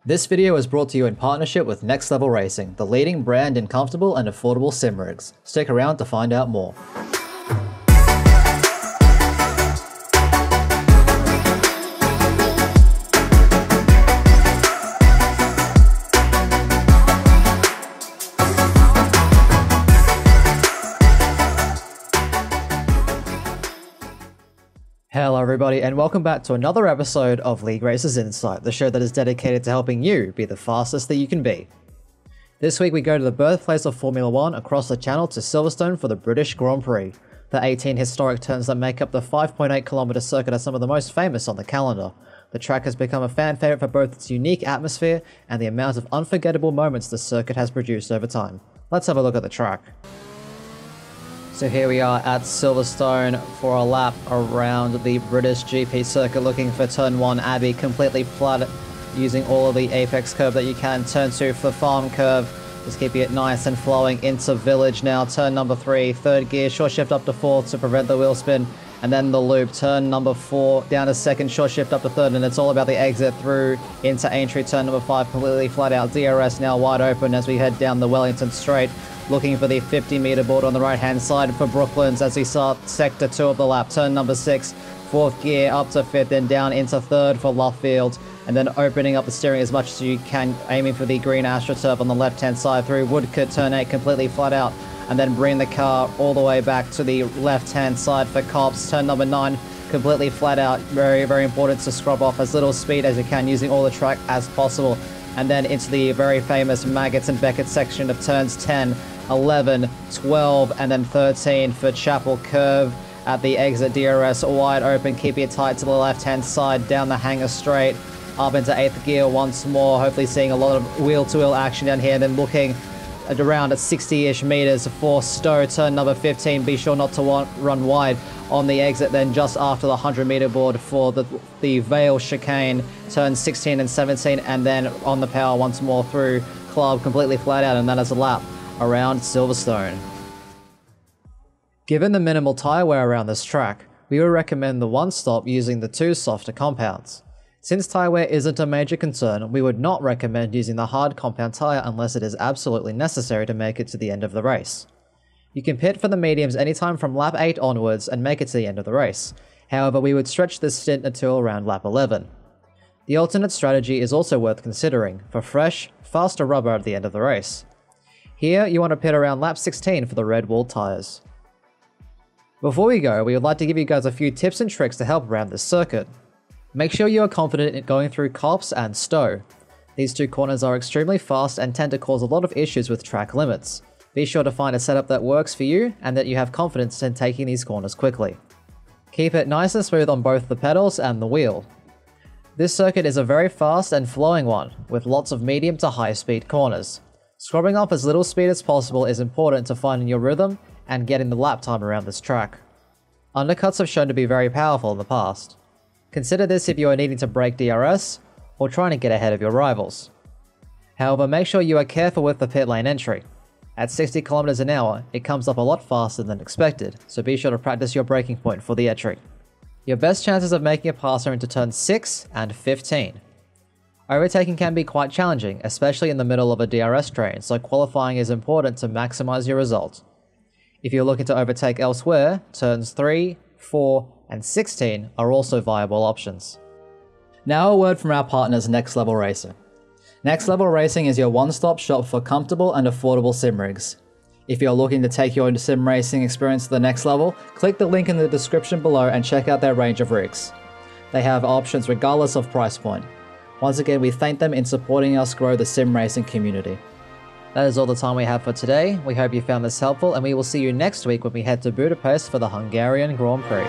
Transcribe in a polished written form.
This video is brought to you in partnership with Next Level Racing, the leading brand in comfortable and affordable sim rigs. Stick around to find out more. Hello everybody and welcome back to another episode of League Racers Insight, the show that is dedicated to helping you be the fastest that you can be. This week we go to the birthplace of Formula 1 across the channel to Silverstone for the British Grand Prix. The 18 historic turns that make up the 5.8km circuit are some of the most famous on the calendar. The track has become a fan favourite for both its unique atmosphere and the amount of unforgettable moments the circuit has produced over time. Let's have a look at the track. So here we are at Silverstone for a lap around the British GP circuit, looking for turn 1 Abbey, completely flat, using all of the apex curve that you can. Turn 2 for farm curve, just keeping it nice and flowing into village now. Turn number 3, third gear, short shift up to 4th to prevent the wheel spin, and then the loop. Turn number 4 down to 2nd, short shift up to 3rd, and it's all about the exit through into entry. Turn number 5 completely flat out. DRS now wide open as we head down the Wellington Straight, looking for the 50-meter board on the right-hand side for Brooklands as we start sector 2 of the lap. Turn number 6, 4th gear up to 5th, then down into 3rd for Luffield, and then opening up the steering as much as you can, aiming for the green AstroTurf on the left-hand side through Woodcote. Turn 8 completely flat out, and then bring the car all the way back to the left-hand side for Cops. Turn number 9 completely flat out. Very, very important to scrub off as little speed as you can, using all the track as possible. And then into the very famous Maggots and Beckett section of turns 10, 11, 12, and then 13 for Chapel Curve at the exit. DRS wide open, keeping it tight to the left-hand side, down the Hangar Straight, up into 8th gear once more, hopefully seeing a lot of wheel-to-wheel action down here, and then looking at around at 60-ish meters for Stowe. Turn number 15, be sure not to run wide on the exit, then just after the 100-meter board for the Vale chicane, turn 16 and 17, and then on the power once more through Club, completely flat out, and that is a lap around Silverstone. Given the minimal tyre wear around this track, we would recommend the one stop using the 2 softer compounds. Since tyre wear isn't a major concern, we would not recommend using the hard compound tyre unless it is absolutely necessary to make it to the end of the race. You can pit for the mediums anytime from lap 8 onwards and make it to the end of the race. However, we would stretch this stint until around lap 11. The alternate strategy is also worth considering, for fresh, faster rubber at the end of the race. Here, you want to pit around lap 16 for the red wall tyres. Before we go, we would like to give you guys a few tips and tricks to help around this circuit. Make sure you are confident in going through Cops and Stowe. These 2 corners are extremely fast and tend to cause a lot of issues with track limits. Be sure to find a setup that works for you and that you have confidence in taking these corners quickly. Keep it nice and smooth on both the pedals and the wheel. This circuit is a very fast and flowing one, with lots of medium to high speed corners. Scrubbing off as little speed as possible is important to finding your rhythm and getting the lap time around this track. Undercuts have shown to be very powerful in the past. Consider this if you are needing to break DRS or trying to get ahead of your rivals. However, make sure you are careful with the pit lane entry. At 60km an hour, it comes up a lot faster than expected, so be sure to practice your braking point for the entry. Your best chances of making a pass are into turns 6 and 15. Overtaking can be quite challenging, especially in the middle of a DRS train, so qualifying is important to maximize your result. If you're looking to overtake elsewhere, turns 3, 4, and 16 are also viable options. Now a word from our partners Next Level Racing. Next Level Racing is your one-stop shop for comfortable and affordable sim rigs. If you're looking to take your sim racing experience to the next level, click the link in the description below and check out their range of rigs. They have options regardless of price point. Once again, we thank them in supporting us grow the sim racing community. That is all the time we have for today. We hope you found this helpful, and we will see you next week when we head to Budapest for the Hungarian Grand Prix.